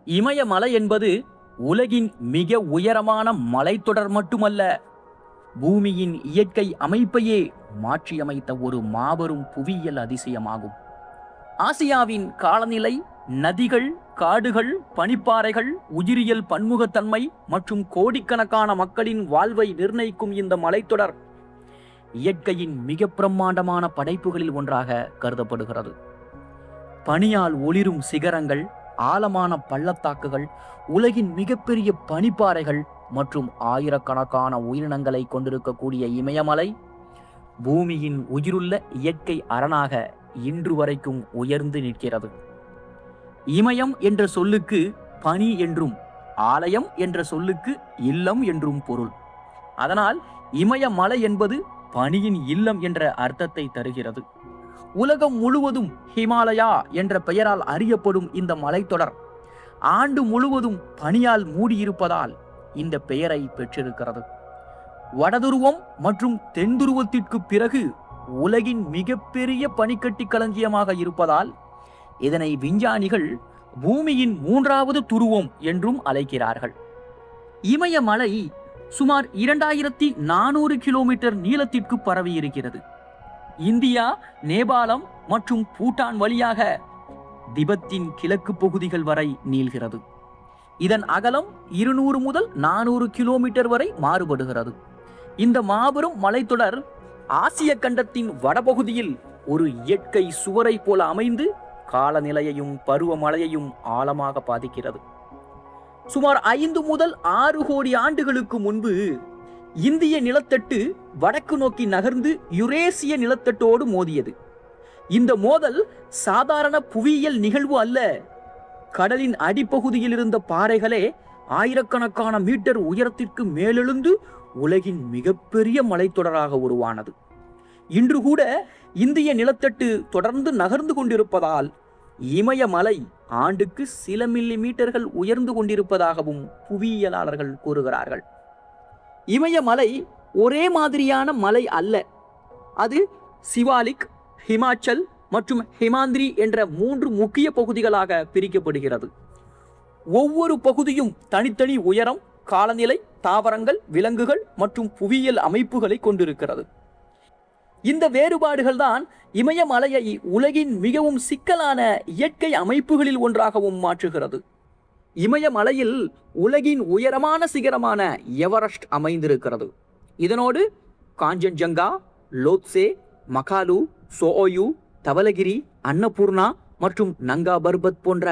இமயமலை என்பது உலகின் மிக உயரமான மலைத்தொடர் மட்டுமல்ல, பூமியின் இயற்கை அமைப்பையே மாற்றியமைத்த ஒரு மாபெரும் புவியியல் அதிசயமாகும். ஆசியாவின் காலநிலை, நதிகள், காடுகள், பனிப்பாறைகள், உயிரியல் பன்முகத்தன்மை மற்றும் கோடிக்கணக்கான மக்களின் வாழ்வை நிர்ணயிக்கும் இந்த மலைத்தொடர் இயற்கையின் மிக பிரம்மாண்டமான படைப்புகளில் ஒன்றாக கருதப்படுகிறது. பனியால் ஒளிரும் சிகரங்கள், ஆழமான பள்ளத்தாக்குகள், உலகின் மிகப்பெரிய பனிப்பாறைகள் மற்றும் ஆயிரக்கணக்கான உயிரினங்களை கொண்டிருக்கக்கூடிய இமயமலை பூமியின் உயிருள்ள இயற்கை அரணாக இன்று வரைக்கும் உயர்ந்து நிற்கிறது. இமயம் என்ற சொல்லுக்கு பனி என்றும், ஆலயம் என்ற சொல்லுக்கு இல்லம் என்றும் பொருள். அதனால் இமயமலை என்பது பனியின் இல்லம் என்ற அர்த்தத்தை தருகிறது. உலகம் முழுவதும் ஹிமாலயா என்ற பெயரால் அறியப்படும் இந்த மலைத்தொடர் ஆண்டு முழுவதும் பனியால் மூடியிருப்பதால் இந்த பெயரை பெற்றிருக்கிறது. வடதுருவம் மற்றும் தென்துருவத்திற்கு பிறகு உலகின் மிகப்பெரிய பனிக்கட்டி களஞ்சியமாக இருப்பதால் இதனை விஞ்ஞானிகள் பூமியின் 3வது துருவம் என்றும் அழைக்கிறார்கள். இமயமலை சுமார் 2400 கிலோமீட்டர் நீளத்திற்கு பரவி இருக்கிறது. இந்தியா, நேபாளம் மற்றும் பூட்டான் வழியாக திபெத்தின் கிழக்கு பகுதிகள் வரை நீள்கிறது. இதன் அகலம் 200 முதல் 400 கிலோமீட்டர் வரை மாறுபடுகிறது. இந்த மாபெரும் மலைத்தொடர் ஆசிய கண்டத்தின் வடபகுதியில் ஒரு இயற்கை சுவரை போல அமைந்து காலநிலையையும் பருவமழையையும் ஆழமாக பாதிக்கிறது. சுமார் 5 முதல் 6 கோடி ஆண்டுகளுக்கு முன்பு இந்திய நிலத்தட்டு வடக்கு நோக்கி நகர்ந்து யுரேசிய நிலத்தட்டோடு மோதியது. இந்த மோதல் சாதாரண புவியியல் நிகழ்வு அல்ல. கடலின் அடிப்பகுதியில் இருந்த பாறைகளே ஆயிரக்கணக்கான மீட்டர் உயரத்திற்கு மேலெழுந்து உலகின் மிகப்பெரிய மலைத்தொடராக உருவானது. இன்று கூட இந்திய நிலத்தட்டு தொடர்ந்து நகர்ந்து கொண்டிருப்பதால் இமயமலை ஆண்டுக்கு சில மில்லி மீட்டர்கள் உயர்ந்து கொண்டிருப்பதாகவும் புவியியலாளர்கள் கூறுகிறார்கள். இமயமலை ஒரே மாதிரியான மலை அல்ல. அது சிவாலிக், ஹிமாச்சல் மற்றும் ஹிமாந்திரி என்ற 3 முக்கிய பகுதிகளாக பிரிக்கப்படுகிறது. ஒவ்வொரு பகுதியும் தனித்தனி உயரம், காலநிலை, தாவரங்கள், விலங்குகள் மற்றும் புவியியல் அமைப்புகளை கொண்டிருக்கிறது. இந்த வேறுபாடுகள் தான் இமயமலையை உலகின் மிகவும் சிக்கலான இயற்கை அமைப்புகளில் ஒன்றாகவும் மாற்றுகிறது. இமயமலையில் உலகின் உயரமான சிகரமான எவரெஸ்ட் அமைந்திருக்கிறது. இதனோடு காஞ்சன்ஜங்கா, லோத்சே, மகாலு, சோஓயு, தவலகிரி, அன்னபூர்ணா மற்றும் நங்கா பர்பத் போன்ற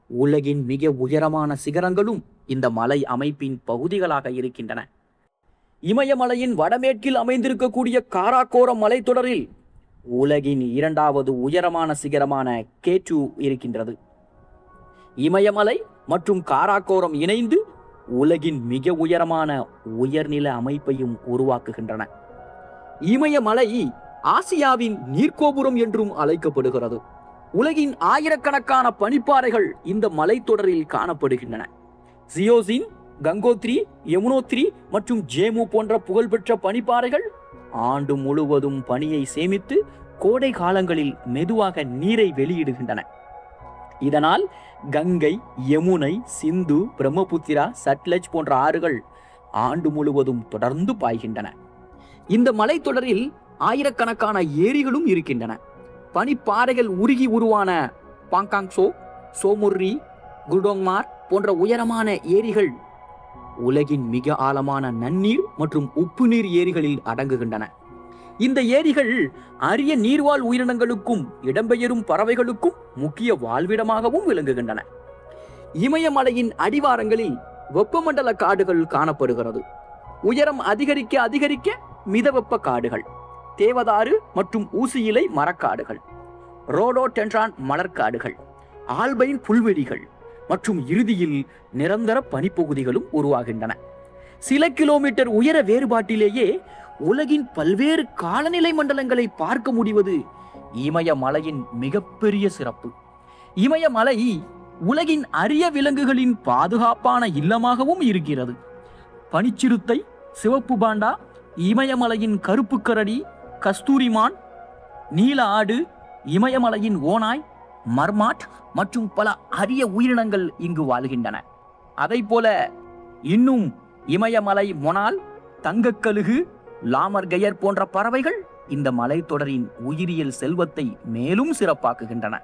உலகின் மிக உயரமான சிகரங்களும் இந்த மலை அமைப்பின் பகுதிகளாக இருக்கின்றன. இமயமலையின் வடமேற்கில் அமைந்திருக்கக்கூடிய காராகோரம் மலைத்தொடரில் உலகின் 2வது உயரமான சிகரமான K2 இருக்கின்றது. இமயமலை மற்றும் காராகோரம் இணைந்து உலகின் மிக உயரமான உயர்நில அமைப்பையும் உருவாக்குகின்றன. இமயமலை ஆசியாவின் நீர்க்கோபுரம் என்றும் அழைக்கப்படுகிறது. உலகின் ஆயிரக்கணக்கான பனிப்பாறைகள் இந்த மலைத்தொடரில் காணப்படுகின்றன. ஜியோசின், கங்கோத்ரி, யமுனோத்ரி மற்றும் ஜேமு போன்ற புகழ்பெற்ற பனிப்பாறைகள் ஆண்டு முழுவதும் பனியை சேமித்து கோடை காலங்களில் மெதுவாக நீரை வெளியிடுகின்றன. இதனால் கங்கை, யமுனை, சிந்து, பிரம்மபுத்திரா, சட்லஜ் போன்ற ஆறுகள் ஆண்டு முழுவதும் தொடர்ந்து பாய்கின்றன. இந்த மலைத்தொடரில் ஆயிரக்கணக்கான ஏரிகளும் இருக்கின்றன. பனிப்பாறைகள் உருகி உருவான பாங்காங்சோ, சோமுர்ரி, குடோங்மார் போன்ற உயரமான ஏரிகள் உலகின் மிக ஆழமான நன்னீர் மற்றும் உப்பு நீர் ஏரிகளில் அடங்குகின்றன. இந்த ஏரிகள் அரிய நீர்வாழ் உயிரினங்களுக்கும் இடம்பெயரும் பறவைகளுக்கும் முக்கிய வாழ்விடமாகவும் விளங்குகின்றன. இமயமலையின் அடிவாரங்களில் வெப்பமண்டல காடுகள் காணப்படுகிறது. உயரம் அதிகரிக்க அதிகரிக்க மிதவெப்ப காடுகள், தேவதாறு மற்றும் ஊசி இலை மரக்காடுகள், ரோடோடென்ட்ரான் மலர்காடுகள், ஆல்பைன் புல்வெளிகள் மற்றும் இறுதியில் நிரந்தர பனிப்பகுதிகளும் உருவாகின்றன. சில கிலோமீட்டர் உயர வேறுபாட்டிலேயே உலகின் பல்வேறு காலநிலை மண்டலங்களை பார்க்க முடிவது இமயமலையின் மிகப்பெரிய சிறப்பு. இமயமலை உலகின் அரிய விலங்குகளின் பாதுகாப்பான இல்லமாகவும் இருக்கிறது. பனிச்சிறுத்தை, சிவப்பு பாண்டா, இமயமலையின் கருப்பு கரடி, கஸ்தூரிமான், நீல ஆடு, இமயமலையின் ஓநாய், மர்மாட் மற்றும் பல அரிய உயிரினங்கள் இங்கு வாழ்கின்றன. அதைப்போல இன்னும் இமயமலை மொனால், தங்கக்கழுகு, லாமர்கயர் போன்ற பறவைகள் இந்த மலைத்தொடரின் உயிரியல் செல்வத்தை மேலும் சிறப்பாக்குகின்றன.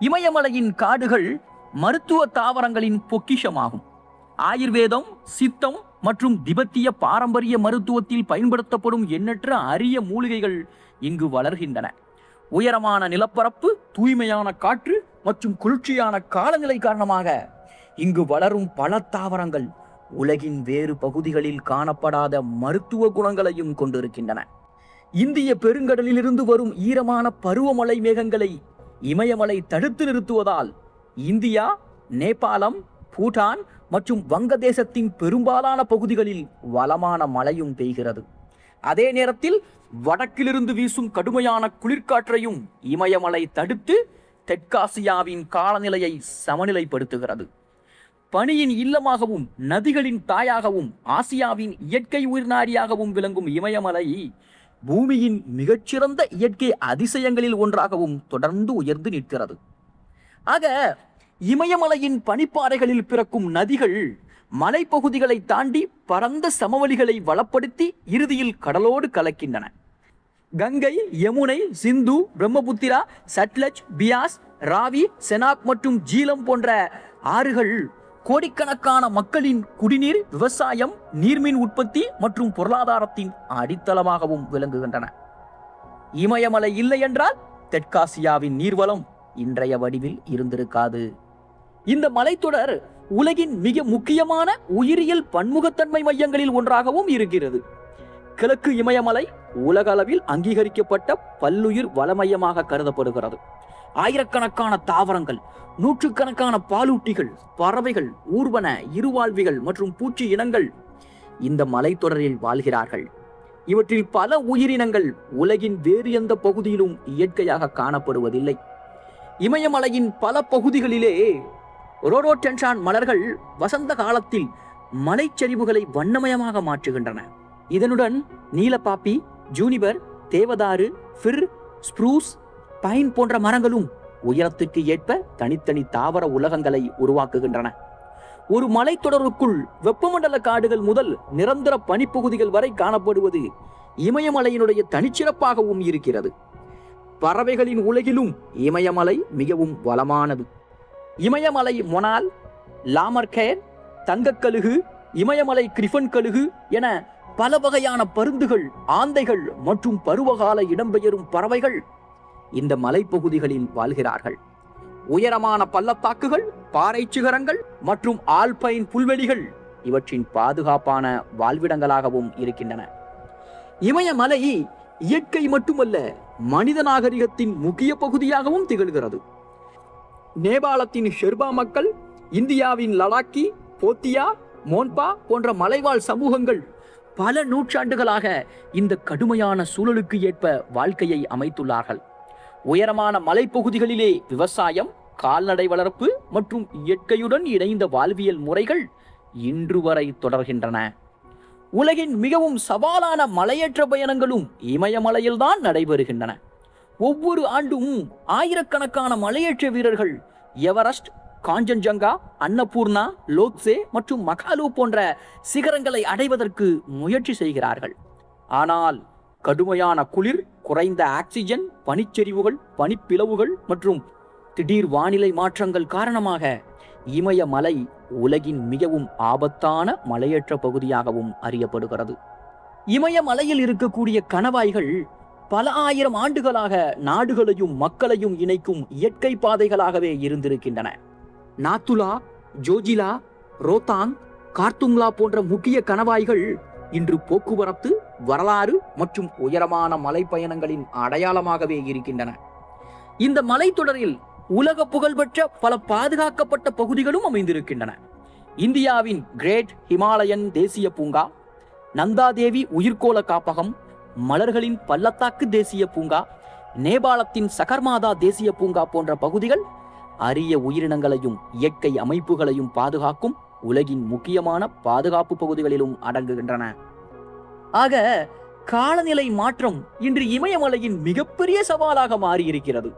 இமயமலையின் காடுகள் மருத்துவ தாவரங்களின் பொக்கிஷமாகும். ஆயுர்வேதம், சித்தம் மற்றும் திபெத்திய பாரம்பரிய மருத்துவத்தில் பயன்படுத்தப்படும் எண்ணற்ற அரிய மூலிகைகள் இங்கு வளர்கின்றன. உயரமான நிலப்பரப்பு, தூய்மையான காற்று மற்றும் குளிர்ச்சியான காலநிலை காரணமாக இங்கு வளரும் பல தாவரங்கள் உலகின் வேறு பகுதிகளில் காணப்படாத மருத்துவ குணங்களையும் கொண்டிருக்கின்றன. இந்திய பெருங்கடலிலிருந்து வரும் ஈரமான பருவமழை மேகங்களை இமயமலை தடுத்து நிறுத்துவதால் இந்தியா, நேபாளம், பூட்டான் மற்றும் வங்கதேசத்தின் பெரும்பாலான பகுதிகளில் வளமான மழையும் பெய்கிறது. அதே நேரத்தில் வடக்கிலிருந்து வீசும் கடுமையான குளிர்காற்றையும் இமயமலை தடுத்து தெற்காசியாவின் காலநிலையை சமநிலைப்படுத்துகிறது. பனியின் இல்லமாகவும் நதிகளின் தாயாகவும் ஆசியாவின் இயற்கை உயிர்நாடியாகவும் விளங்கும் இமயமலை பூமியின் மிகச்சிறந்த இயற்கை அதிசயங்களில் ஒன்றாகவும் தொடர்ந்து உயர்ந்து நிற்கிறது. ஆக இமயமலையின் பனிப்பாறைகளில் பிறக்கும் நதிகள் மலைப்பகுதிகளை தாண்டி பரந்த சமவெளிகளை வளப்படுத்தி இறுதியில் கடலோடு கலக்கின்றன. கங்கை, யமுனை, சிந்து, பிரம்மபுத்திரா, சட்லஜ், பியாஸ், ராவி, செனாப் மற்றும் ஜீலம் போன்ற ஆறுகள் கோடிக்கணக்கான மக்களின் குடிநீர், விவசாயம், நீர்மின் உற்பத்தி மற்றும் பொருளாதாரத்தின் அடித்தளமாகவும் விளங்குகின்றன. இமயமலை இல்லை என்றால் தெற்காசியாவின் நீர்வளம் இன்றைய வடிவில் இருந்திருக்காது. இந்த மலைத்தொடர் உலகின் மிக முக்கியமான உயிரியல் பன்முகத்தன்மை மையங்களில் ஒன்றாகவும் இருக்கிறது. கிழக்கு இமயமலை உலக அளவில் அங்கீகரிக்கப்பட்ட பல்லுயிர் வளமையமாக கருதப்படுகிறது. ஆயிரக்கணக்கான தாவரங்கள், நூற்றுக்கணக்கான பாலூட்டிகள், பறவைகள், ஊர்வன, இருவாழ்விகள் மற்றும் பூச்சி இனங்கள் இந்த மலைத்தொடரில் வாழ்கிறார்கள். இவற்றில் பல உயிரினங்கள் உலகின் வேறு எந்த பகுதியிலும் இயற்கையாக காணப்படுவதில்லை. இமயமலையின் பல பகுதிகளிலே ரோடோடென்ட்ரான் மலர்கள் வசந்த காலத்தில் மலைச்சரிவுகளை வண்ணமயமாக மாற்றுகின்றன. இதனுடன் நீலப்பாப்பி, ஜூனிபர், தேவதாரு, ஃபிர், ஸ்ப்ரூஸ், பைன் போன்ற மரங்களும் உயரத்துக்கு ஏற்ப தனித்தனி தாவர உலகங்களை உருவாக்குகின்றன. ஒரு மலைத்தொடருக்குள் வெப்பமண்டல காடுகள் முதல் நிரந்தர பனிப்பகுதிகள் வரை காணப்படுவது இமயமலையினுடைய தனிச்சிறப்பாகவும் இருக்கிறது. பறவைகளின் உலகிலும் இமயமலை மிகவும் வளமானது. இமயமலை மொனால், லாமர்கயர், தங்கக்கழுகு, இமயமலை கிரிஃபன் கழுகு என பல வகையான பருந்துகள், ஆந்தைகள் மற்றும் பருவகால இடம்பெயரும் பறவைகள் இந்த மலைப்பகுதிகளில் வாழ்கிறார்கள். உயரமான பள்ளத்தாக்குகள், பாறை சிகரங்கள் மற்றும் ஆல்பைன் புல்வெளிகள் இவற்றின் பாதுகாப்பான வாழ்விடங்களாகவும் இருக்கின்றன. இமயமலை இயற்கை மட்டுமல்ல, மனித நாகரிகத்தின் முக்கிய பகுதியாகவும் திகழ்கிறது. நேபாளத்தின் ஷெர்பா மக்கள், இந்தியாவின் லடாக்கி, போத்தியா, மோன்பா போன்ற மலைவாழ் சமூகங்கள் பல நூற்றாண்டுகளாக இந்த கடுமையான சூழலுக்கு ஏற்ப வாழ்க்கையை அமைத்துள்ளார்கள். உயரமான மலைப்பகுதிகளிலே விவசாயம், கால்நடை வளர்ப்பு மற்றும் இயற்கையுடன் இணைந்த வாழ்வியல் முறைகள் இன்று வரை தொடர்கின்றன. உலகின் மிகவும் சவாலான மலையேற்ற பயணங்களும் இமயமலையில்தான் நடைபெறுகின்றன. ஒவ்வொரு ஆண்டும் ஆயிரக்கணக்கான மலையேற்ற வீரர்கள் எவரெஸ்ட், காஞ்சன்ஜங்கா, அன்னபூர்ணா, லோத்சே மற்றும் மகாலு போன்ற சிகரங்களை அடைவதற்கு முயற்சி செய்கிறார்கள். ஆனால் கடுமையான குளிர், குறைந்த ஆக்சிஜன், பனிச்சரிவுகள், பனிப்பிளவுகள் மற்றும் திடீர் வானிலை மாற்றங்கள் காரணமாக இமயமலை உலகின் மிகவும் ஆபத்தான மலையேற்ற பகுதியாகவும் அறியப்படுகிறது. இமயமலையில் இருக்கக்கூடிய கணவாய்கள் பல ஆயிரம் ஆண்டுகளாக நாடுகளையும் மக்களையும் இணைக்கும் இயற்கை பாதைகளாகவே இருந்திருக்கின்றன. நாத்துலா, ஜோஜிலா, ரோத்தாங், கார்த்துங்லா போன்ற முக்கிய கணவாய்கள் இன்று போக்குவரத்து, வரலாறு மற்றும் உயரமான மலை பயணங்களின் அடையாளமாகவே இருக்கின்றன. இந்த மலைத்தொடரில் உலக புகழ்பெற்ற பல பாதுகாக்கப்பட்ட பகுதிகளும் அமைந்திருக்கின்றன. இந்தியாவின் கிரேட் ஹிமாலயன் தேசிய பூங்கா, நந்தாதேவி உயிர்கோள காப்பகம், மலர்களின் பள்ளத்தாக்கு தேசிய பூங்கா, நேபாளத்தின் சகர்மாதா தேசிய பூங்கா போன்ற பகுதிகள் அரிய உயிரினங்களையும் இயற்கை அமைப்புகளையும் பாதுகாக்கும் உலகின் முக்கியமான பாதுகாப்பு பகுதிகளிலும் அடங்குகின்றன. ஆக காலநிலை மாற்றம் இன்று இமயமலையின் மிகப்பெரிய சவாலாக மாறியிருக்கிறது.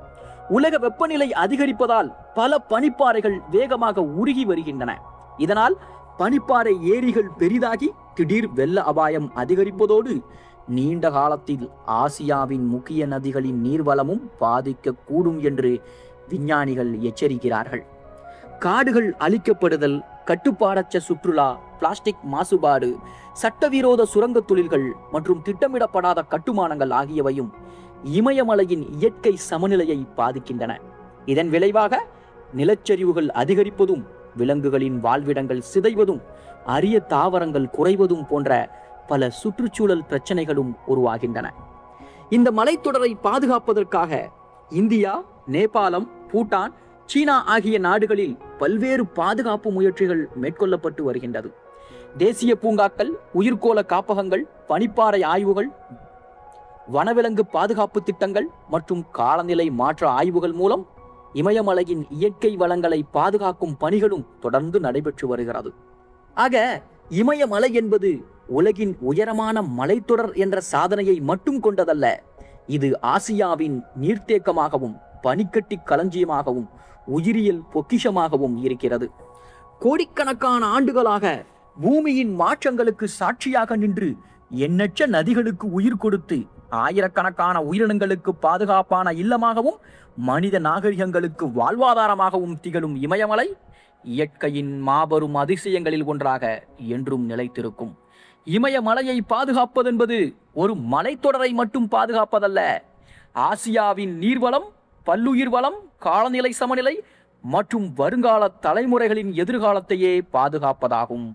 உலக வெப்பநிலை அதிகரிப்பதால் பல பனிப்பாறைகள் வேகமாக உருகி வருகின்றன. இதனால் பனிப்பாறை ஏரிகள் பெரிதாகி திடீர் வெள்ள அபாயம் அதிகரிப்பதோடு நீண்ட காலத்தில் ஆசியாவின் முக்கிய நதிகளின் நீர்வளமும் பாதிக்கக்கூடும் என்று விஞ்ஞானிகள் எச்சரிக்கிறார்கள். காடுகள் அழிக்கப்படுதல், கட்டுப்பாடற்ற சுற்றுலா, பிளாஸ்டிக் மாசுபாடு, சட்டவிரோத சுரங்க தொழில்கள் மற்றும் திட்டமிடப்படாத கட்டுமானங்கள் ஆகியவையும் இமயமலையின் இயற்கை சமநிலையை பாதிக்கின்றன. இதன் விளைவாக நிலச்சரிவுகள் அதிகரிப்பதும், விலங்குகளின் வாழ்விடங்கள் சிதைவதும், அரிய தாவரங்கள் குறைவதும் போன்ற பல சுற்றுச்சூழல் பிரச்சனைகளும் உருவாகின்றன. இந்த மலைத்தொடரை பாதுகாப்பதற்காக இந்தியா, நேபாளம், பூட்டான், சீனா ஆகிய நாடுகளில் பல்வேறு பாதுகாப்பு முயற்சிகள் மேற்கொள்ளப்பட்டு வருகின்றது. தேசிய பூங்காக்கள், உயிர்கோள காப்பகங்கள், பனிப்பாறை ஆய்வுகள், வனவிலங்கு பாதுகாப்பு திட்டங்கள் மற்றும் காலநிலை மாற்ற ஆய்வுகள் மூலம் இமயமலையின் இயற்கை வளங்களை பாதுகாக்கும் பணிகளும் தொடர்ந்து நடைபெற்று வருகிறது. ஆக இமயமலை என்பது உலகின் உயரமான மலைத்தொடர் என்ற சாதனையை மட்டும் கொண்டதல்ல. இது ஆசியாவின் நீர்த்தேக்கமாகவும், பனிக்கட்டி களஞ்சியமாகவும், உயிரியல் பொக்கிஷமாகவும் இருக்கிறது. கோடிக்கணக்கான ஆண்டுகளாக பூமியின் மாற்றங்களுக்கு சாட்சியாக நின்று எண்ணற்ற நதிகளுக்கு உயிர் கொடுத்து ஆயிரக்கணக்கான உயிரினங்களுக்கு பாதுகாப்பான இல்லமாகவும் மனித நாகரிகங்களுக்கு வாழ்வாதாரமாகவும் திகழும் இமயமலை இயற்கையின் மாபெரும் அதிசயங்களில் ஒன்றாக என்றும் நிலைத்திருக்கும். இமயமலையை பாதுகாப்பதென்பது ஒரு மலைத்தொடரை மட்டும் பாதுகாப்பதல்ல, ஆசியாவின் நீர்வளம், பல்லுயிர் வளம், காலநிலை சமநிலை மற்றும் வருங்கால தலைமுறைகளின் எதிர்காலத்தையே பாதுகாப்பதாகும்.